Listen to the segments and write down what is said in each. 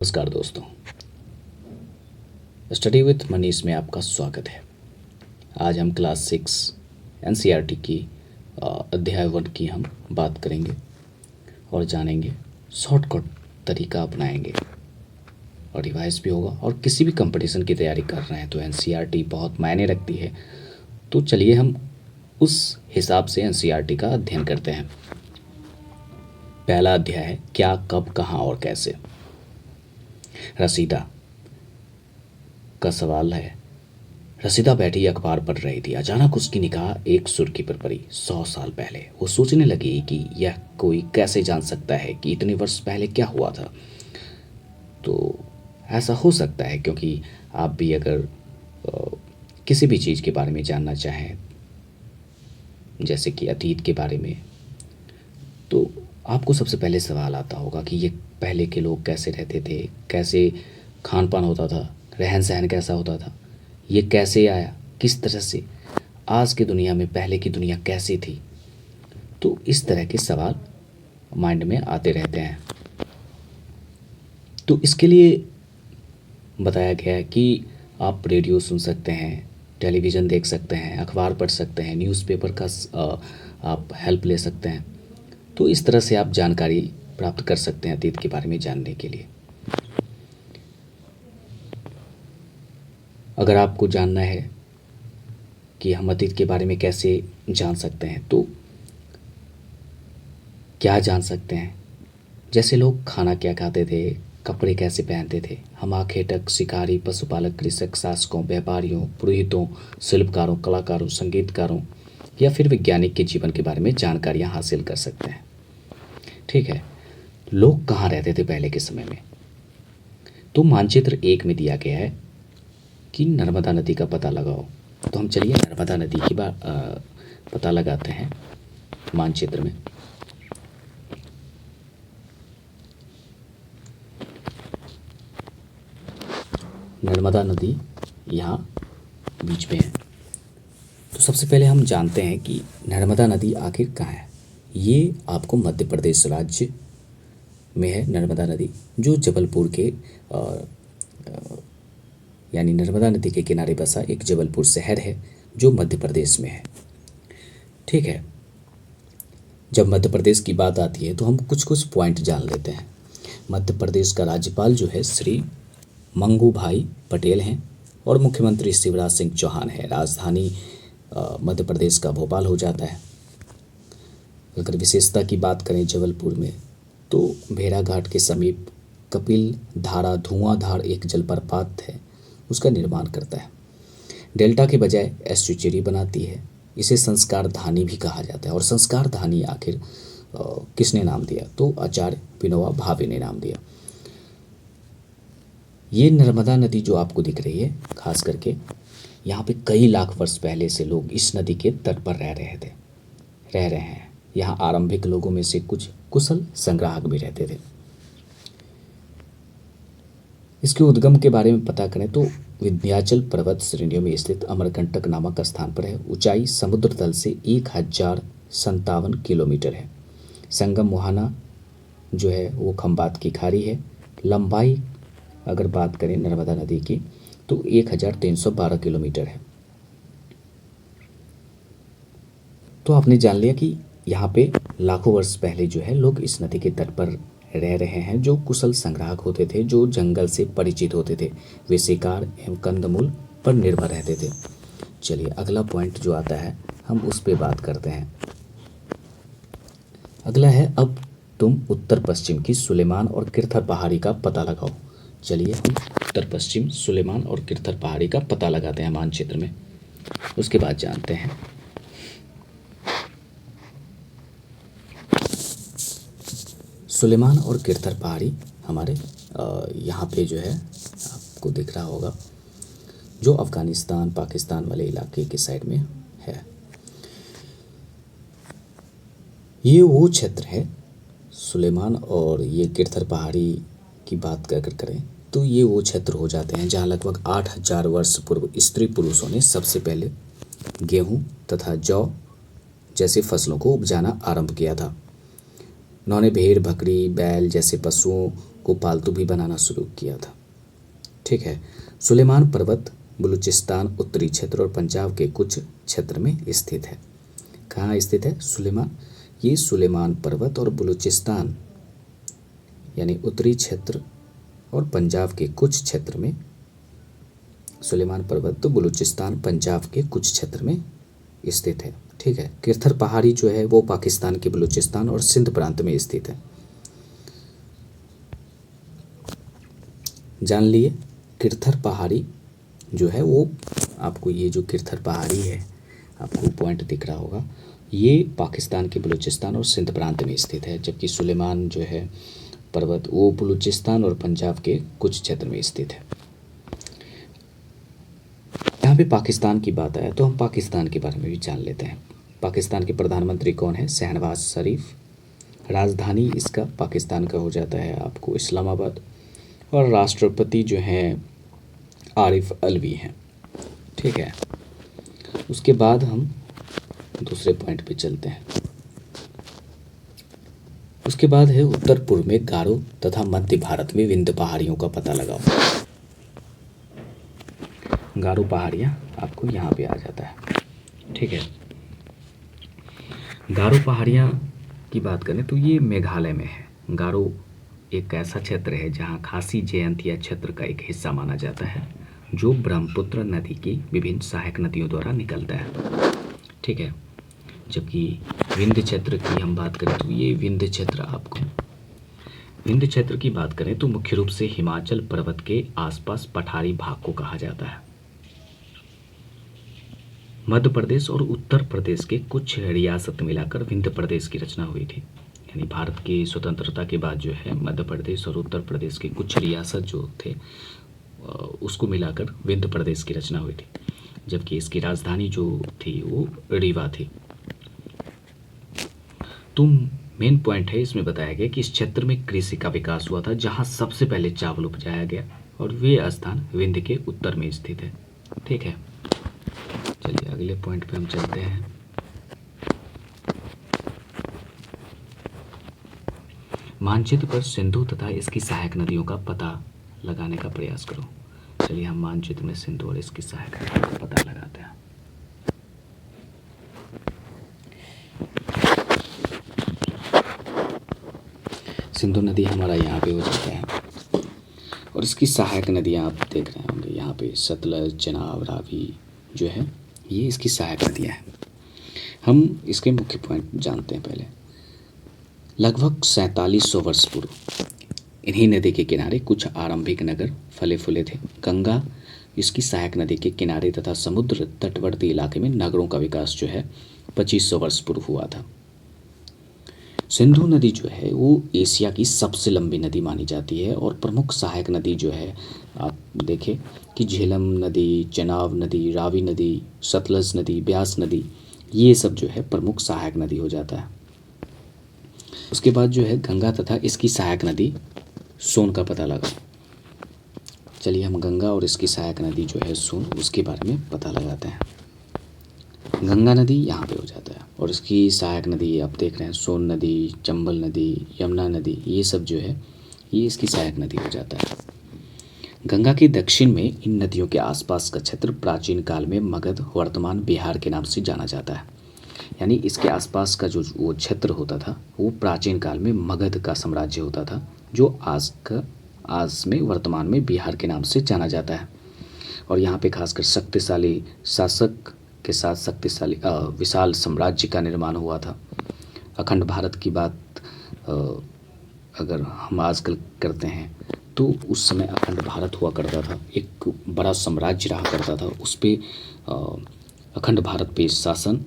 नमस्कार दोस्तों, study with Manish में आपका स्वागत है। आज हम क्लास 6 एनसीईआरटी की अध्याय 1 की हम बात करेंगे और जानेंगे। शॉर्टकट तरीका अपनाएंगे और रिवाइज भी होगा। और किसी भी कंपटीशन की तैयारी कर रहे हैं तो एनसीईआरटी बहुत मायने रखती है। तो चलिए हम उस हिसाब से एनसीईआरटी का अध्ययन करते हैं। पहला अध्याय है क्या, कब, कहाँ और कैसे। रसीदा का सवाल है। रसीदा बैठी अखबार पढ़ रही थी। अचानक उसकी निगाह एक सुर्खी पर पड़ी। 100 साल पहले। वो सोचने लगी कि यह कोई कैसे जान सकता है कि इतने वर्ष पहले क्या हुआ था। तो ऐसा हो सकता है क्योंकि आप भी अगर किसी भी चीज़ के बारे में जानना चाहें, जैसे कि अतीत के बारे में, तो आपको सबसे पहले सवाल आता होगा कि ये पहले के लोग कैसे रहते थे, कैसे खान पान होता था, रहन सहन कैसा होता था, ये कैसे आया, किस तरह से, आज की दुनिया में पहले की दुनिया कैसी थी। तो इस तरह के सवाल माइंड में आते रहते हैं। तो इसके लिए बताया गया है कि आप रेडियो सुन सकते हैं, टेलीविज़न देख सकते हैं, अखबार पढ़ सकते हैं, न्यूज़पेपर का आप हेल्प ले सकते हैं। तो इस तरह से आप जानकारी प्राप्त कर सकते हैं अतीत के बारे में जानने के लिए। अगर आपको जानना है कि हम अतीत के बारे में कैसे जान सकते हैं, तो क्या जान सकते हैं, जैसे लोग खाना क्या खाते थे, कपड़े कैसे पहनते थे। हम आखेटक, शिकारी, पशुपालक, कृषक, शासकों, व्यापारियों, पुरोहितों, शिल्पकारों, कलाकारों, संगीतकारों या फिर वैज्ञानिक के जीवन के बारे में जानकारियाँ हासिल कर सकते हैं। ठीक है। लोग कहाँ रहते थे पहले के समय में, तो मानचित्र 1 में दिया गया है कि नर्मदा नदी का पता लगाओ। तो हम चलिए नर्मदा नदी की पता लगाते हैं मानचित्र में। नर्मदा नदी यहाँ बीच में है। तो सबसे पहले हम जानते हैं कि नर्मदा नदी आखिर कहाँ है। ये आपको मध्य प्रदेश राज्य में है नर्मदा नदी, जो जबलपुर के यानी नर्मदा नदी के किनारे बसा एक जबलपुर शहर है जो मध्य प्रदेश में है। ठीक है। जब मध्य प्रदेश की बात आती है तो हम कुछ कुछ पॉइंट जान लेते हैं। मध्य प्रदेश का राज्यपाल जो है श्री मंगू भाई पटेल हैं और मुख्यमंत्री शिवराज सिंह चौहान है। राजधानी मध्य प्रदेश का भोपाल हो जाता है। अगर विशेषता की बात करें जबलपुर में, तो भेड़ाघाट के समीप कपिल धारा धुआंधार एक जलप्रपात है, उसका निर्माण करता है। डेल्टा के बजाय एस्चुचेरी बनाती है। इसे संस्कार धानी भी कहा जाता है। और संस्कार धानी आखिर किसने नाम दिया, तो आचार्य विनोबा भावे ने नाम दिया। ये नर्मदा नदी जो आपको दिख रही है, खास करके यहाँ पे कई लाख वर्ष पहले से लोग इस नदी के तट पर रह रहे हैं। यहाँ आरंभिक लोगों में से कुछ कुशल संग्राहक भी रहते थे। इसके उद्गम के बारे में पता करें तो विंध्याचल पर्वत श्रेणियों में स्थित अमरकंटक नामक स्थान पर है। ऊंचाई समुद्र तल से 1057 किलोमीटर है। संगम मुहाना जो है वो खंबात की खाड़ी है। लंबाई अगर बात करें नर्मदा नदी की तो 1312 किलोमीटर है। तो आपने जान लिया कि यहाँ पे लाखों वर्ष पहले जो है लोग इस नदी के तट पर रह रहे हैं, जो कुशल संग्राहक होते थे, जो जंगल से परिचित होते थे। वे शिकार एवं कंदमूल पर निर्भर रहते थे। चलिए अगला पॉइंट जो आता है हम उस पर बात करते हैं। अगला है अब तुम उत्तर पश्चिम की सुलेमान और किरथर पहाड़ी का पता लगाओ। चलिए हम उत्तर पश्चिम सुलेमान और किरथर पहाड़ी का पता लगाते हैं मानचित्र में। उसके बाद जानते हैं सुलेमान और किरथर पहाड़ी हमारे यहाँ पे जो है आपको दिख रहा होगा, जो अफ़गानिस्तान पाकिस्तान वाले इलाके के साइड में है। ये वो क्षेत्र है सुलेमान और ये किरथर पहाड़ी की बात अगर करें तो ये वो क्षेत्र हो जाते हैं जहाँ लगभग 8000 वर्ष पूर्व स्त्री पुरुषों ने सबसे पहले गेहूँ तथा जौ जैसे फसलों को उपजाना आरंभ किया था। उन्होंने भेड़, बकरी, बैल जैसे पशुओं को पालतू भी बनाना शुरू किया था। ठीक है। सुलेमान पर्वत बलूचिस्तान, उत्तरी क्षेत्र और पंजाब के कुछ क्षेत्र में स्थित है। कहाँ स्थित है सुलेमान? ये सुलेमान पर्वत और बलूचिस्तान यानी उत्तरी क्षेत्र और पंजाब के कुछ क्षेत्र में, सुलेमान पर्वत तो बलूचिस्तान पंजाब के कुछ क्षेत्र में स्थित है। ठीक है। किरथर पहाड़ी जो है वो पाकिस्तान के बलूचिस्तान और सिंध प्रांत में स्थित है। जान लिए किरथर पहाड़ी जो है वो, आपको ये जो किरथर पहाड़ी है आपको पॉइंट दिख रहा होगा, ये पाकिस्तान के बलूचिस्तान और सिंध प्रांत में स्थित है, जबकि सुलेमान जो है पर्वत वो बलूचिस्तान और पंजाब के कुछ क्षेत्र में स्थित है। यहाँ पे पाकिस्तान की बात आया तो हम पाकिस्तान के बारे में भी जान लेते हैं। पाकिस्तान के प्रधानमंत्री कौन है? शहनवाज शरीफ। राजधानी इसका पाकिस्तान का हो जाता है आपको इस्लामाबाद, और राष्ट्रपति जो हैं आरिफ अलवी हैं। ठीक है। उसके बाद हम दूसरे पॉइंट पे चलते हैं। उसके बाद है उत्तर पूर्व में गारो तथा मध्य भारत में विंध्य पहाड़ियों का पता लगाओ। गारो पहाड़ियाँ आपको यहाँ पे आ जाता है। ठीक है। गारो पहाड़ियाँ की बात करें तो ये मेघालय में है। गारो एक ऐसा क्षेत्र है जहाँ खासी जयंतिया क्षेत्र का एक हिस्सा माना जाता है, जो ब्रह्मपुत्र नदी की विभिन्न सहायक नदियों द्वारा निकलता है। ठीक है। जबकि विंध्य क्षेत्र की हम बात करें तो ये विंध्य क्षेत्र आपको, विंध्य क्षेत्र की बात करें तो मुख्य रूप से हिमाचल पर्वत के आसपास पठारी भाग को कहा जाता है। मध्य प्रदेश और उत्तर प्रदेश के कुछ रियासत मिलाकर विंध्य प्रदेश की रचना हुई थी। यानी भारत की स्वतंत्रता के बाद जो है मध्य प्रदेश और उत्तर प्रदेश के कुछ रियासत जो थे उसको मिलाकर विंध्य प्रदेश की रचना हुई थी, जबकि इसकी राजधानी जो थी वो रीवा थी। तो मेन पॉइंट है इसमें बताया गया कि इस क्षेत्र में कृषि का विकास हुआ था, जहां सबसे पहले चावल उपजाया गया, और वे स्थान विंध्य के उत्तर में स्थित है। ठीक है। चलिए अगले पॉइंट पे हम चलते हैं। मानचित्र पर सिंधु तथा इसकी सहायक नदियों का पता लगाने का प्रयास करो। चलिए हम मानचित्र में सिंधु और इसकी सहायक नदियों का पता लगाते हैं। सिंधु नदी हमारा यहाँ पे हो जाता है, और इसकी सहायक नदियाँ आप देख रहे होंगे यहाँ पे सतलज, चेनाब, रावी जो है ये इसकी सहायक नदियाँ हैं। हम इसके मुख्य पॉइंट जानते हैं पहले। लगभग 4700 वर्ष पूर्व इन्हीं नदी के किनारे कुछ आरंभिक नगर फले फूले थे। गंगा इसकी सहायक नदी के किनारे तथा समुद्र तटवर्ती इलाके में नगरों का विकास जो है 2500 वर्ष पूर्व हुआ था। सिंधु नदी जो है वो एशिया की सबसे लंबी नदी मानी जाती है, और प्रमुख सहायक नदी जो है आप देखें कि झेलम नदी, चेनाब नदी, रावी नदी, सतलज नदी, ब्यास नदी, ये सब जो है प्रमुख सहायक नदी हो जाता है। उसके बाद जो है गंगा तथा इसकी सहायक नदी सोन का पता लगा। चलिए हम गंगा और इसकी सहायक नदी जो है सोन, उसके बारे में पता लगाते हैं। गंगा नदी यहाँ पे हो जाता है, और इसकी सहायक नदी आप देख रहे हैं सोन नदी, चंबल नदी, यमुना नदी, ये सब जो है ये इसकी सहायक नदी हो जाता है। गंगा के दक्षिण में इन नदियों के आसपास का क्षेत्र प्राचीन काल में मगध, वर्तमान बिहार के नाम से जाना जाता है। यानी इसके आसपास का जो वो क्षेत्र होता था वो प्राचीन काल में मगध का साम्राज्य होता था, जो आज में वर्तमान में बिहार के नाम से जाना जाता है। और यहाँ पे खासकर शक्तिशाली शासक के साथ शक्तिशाली विशाल साम्राज्य का निर्माण हुआ था। अखंड भारत की बात अगर हम आजकल करते हैं तो उस समय अखंड भारत हुआ करता था, एक बड़ा साम्राज्य रहा करता था, उस पे अखंड भारत पे शासन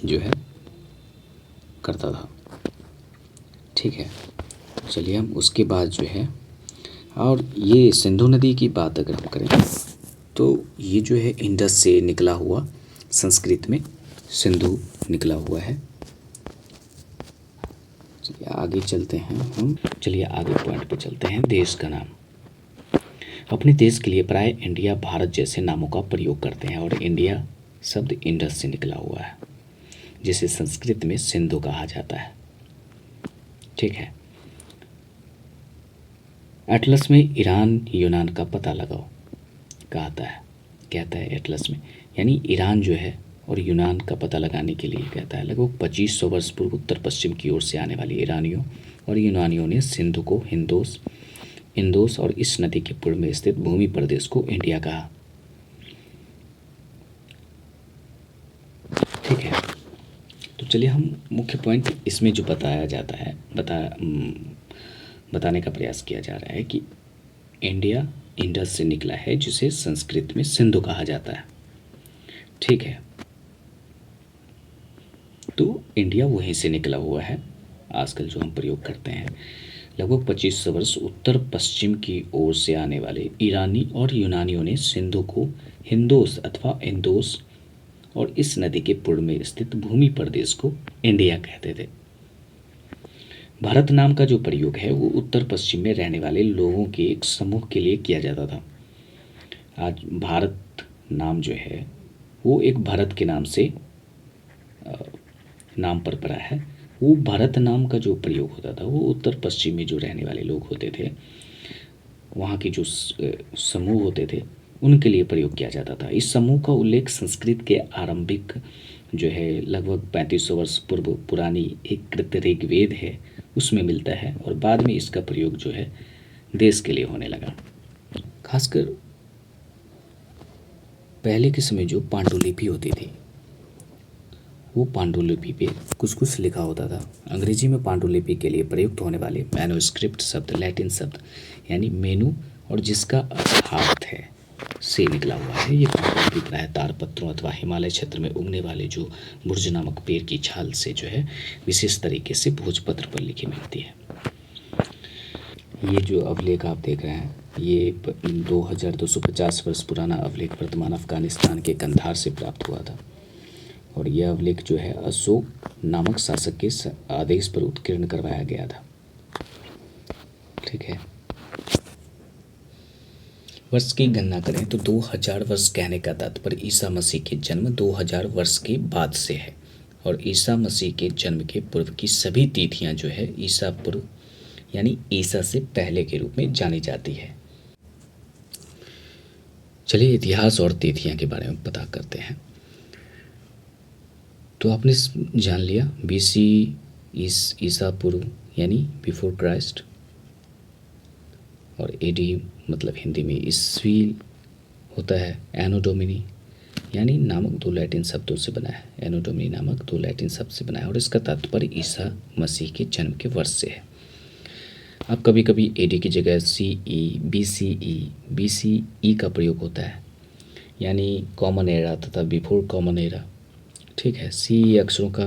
जो है करता था। ठीक है। चलिए हम उसके बाद जो है, और ये सिंधु नदी की बात अगर हम करें तो ये जो है इंडस से निकला हुआ, संस्कृत में सिंधु निकला हुआ है। चलिए आगे चलते हैं हम। चलिए आगे पॉइंट पे चलते हैं। देश का नाम। अपने देश के लिए प्राय इंडिया, भारत जैसे नामों का प्रयोग करते हैं, और इंडिया शब्द इंडस से निकला हुआ है, जिसे संस्कृत में सिंधु कहा जाता है। ठीक है। एटलस में ईरान यूनान का पता लगाओ कहता है एटलस में, यानी ईरान जो है और यूनान का पता लगाने के लिए कहता है लगभग 2500 वर्ष पूर्व उत्तर पश्चिम की ओर से आने वाले ईरानियों और यूनानियों ने सिंधु को इंदोस और इस नदी के पूर्व में स्थित भूमि प्रदेश को इंडिया कहा। ठीक है, तो चलिए हम मुख्य पॉइंट इसमें जो बताया जाता है बताने का प्रयास किया जा रहा है कि इंडिया इंडस से निकला है, जिसे संस्कृत में सिंधु कहा जाता है। ठीक है, तो इंडिया वहीं से निकला हुआ है आजकल जो हम प्रयोग करते हैं। लगभग 2500 वर्ष उत्तर पश्चिम की ओर से आने वाले ईरानी और यूनानियों ने सिंधु को हिंदोस अथवा इंदोस और इस नदी के पूर्व में स्थित भूमि प्रदेश को इंडिया कहते थे। भारत नाम का जो प्रयोग है वो उत्तर पश्चिम में रहने वाले लोगों के एक समूह के लिए किया जाता था। आज भारत नाम जो है वो एक भारत के नाम से नाम पर पड़ा है। वो भारत नाम का जो प्रयोग होता था वो उत्तर पश्चिम में जो रहने वाले लोग होते थे, वहाँ के जो समूह होते थे उनके लिए प्रयोग किया जाता था। इस समूह का उल्लेख संस्कृत के आरंभिक जो है लगभग 3500 वर्ष पूर्व पुरानी एक कृत ऋग्वेद है उसमें मिलता है, और बाद में इसका प्रयोग जो है देश के लिए होने लगा। खासकर पहले के समय जो पांडुलिपि होती थी वो पांडुलिपि पे कुछ लिखा होता था। अंग्रेजी में पांडुलिपि के लिए प्रयुक्त होने वाले मैन्युस्क्रिप्ट शब्द लैटिन शब्द यानी मेनू और जिसका हाथ है से निकला हुआ है। ये पांडुलिपि प्रायः तारपत्रों अथवा हिमालय क्षेत्र में उगने वाले जो बुर्ज नामक पेड़ की छाल से जो है विशेष तरीके से भोजपत्र पर लिखी मिलती है। ये जो अभिलेख आप देख रहे हैं ये 2250 वर्ष पुराना अभिलेख वर्तमान अफगानिस्तान के कंधार से प्राप्त हुआ था, और यह अभिलेख जो है अशोक नामक शासक के आदेश पर उत्कीर्ण करवाया गया था। ठीक है, वर्ष की गणना करें तो 2000 वर्ष कहने का तात्पर्य ईसा मसीह के जन्म 2000 वर्ष के बाद से है, और ईसा मसीह के जन्म के पूर्व की सभी तिथियां जो है ईसा पूर्व यानी ईसा से पहले के रूप में जानी जाती है। चलिए इतिहास और तिथियां के बारे में पता करते हैं। तो आपने जान लिया BC ईसा पूर्व यानी बिफोर क्राइस्ट, और AD मतलब हिंदी में ईस्वी होता है। एनो डोमिनी यानी नामक दो लैटिन शब्दों से बना है, एनो डोमिनी नामक दो लैटिन शब्द से बना है, और इसका तात्पर्य ईसा मसीह के जन्म के वर्ष से है। अब कभी कभी AD की जगह CE BCE का प्रयोग होता है, यानी कॉमन एरा तथा बिफोर कॉमन एरा। ठीक है, CE अक्षरों का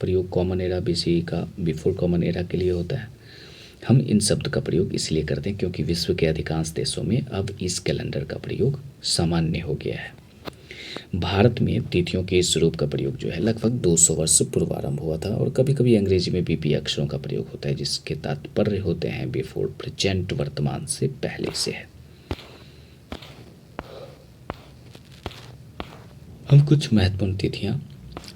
प्रयोग कॉमन एरा BCE का बिफोर कॉमन एरा के लिए होता है। हम इन शब्द का प्रयोग इसलिए करते हैं क्योंकि विश्व के अधिकांश देशों में अब इस कैलेंडर का प्रयोग सामान्य हो गया है। भारत में तिथियों के इस रूप का प्रयोग जो है लगभग 200 वर्ष पूर्व आरंभ हुआ था, और कभी कभी अंग्रेजी में BP अक्षरों का प्रयोग होता है जिसके तात्पर्य होते हैं बिफोर प्रेजेंट वर्तमान से पहले से है। हम कुछ महत्वपूर्ण तिथियां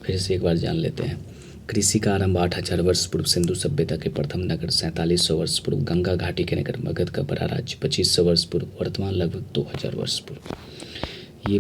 फिर से एक बार जान लेते हैं। कृषि का आरंभ 8000 वर्ष पूर्व सिंधु सभ्यता के प्रथम नगर 4700 वर्ष पूर्व गंगा घाटी के नगर मगध का बड़ा राज्य 2500 वर्ष पूर्व वर्तमान लगभग 2000 वर्ष पूर्व। ये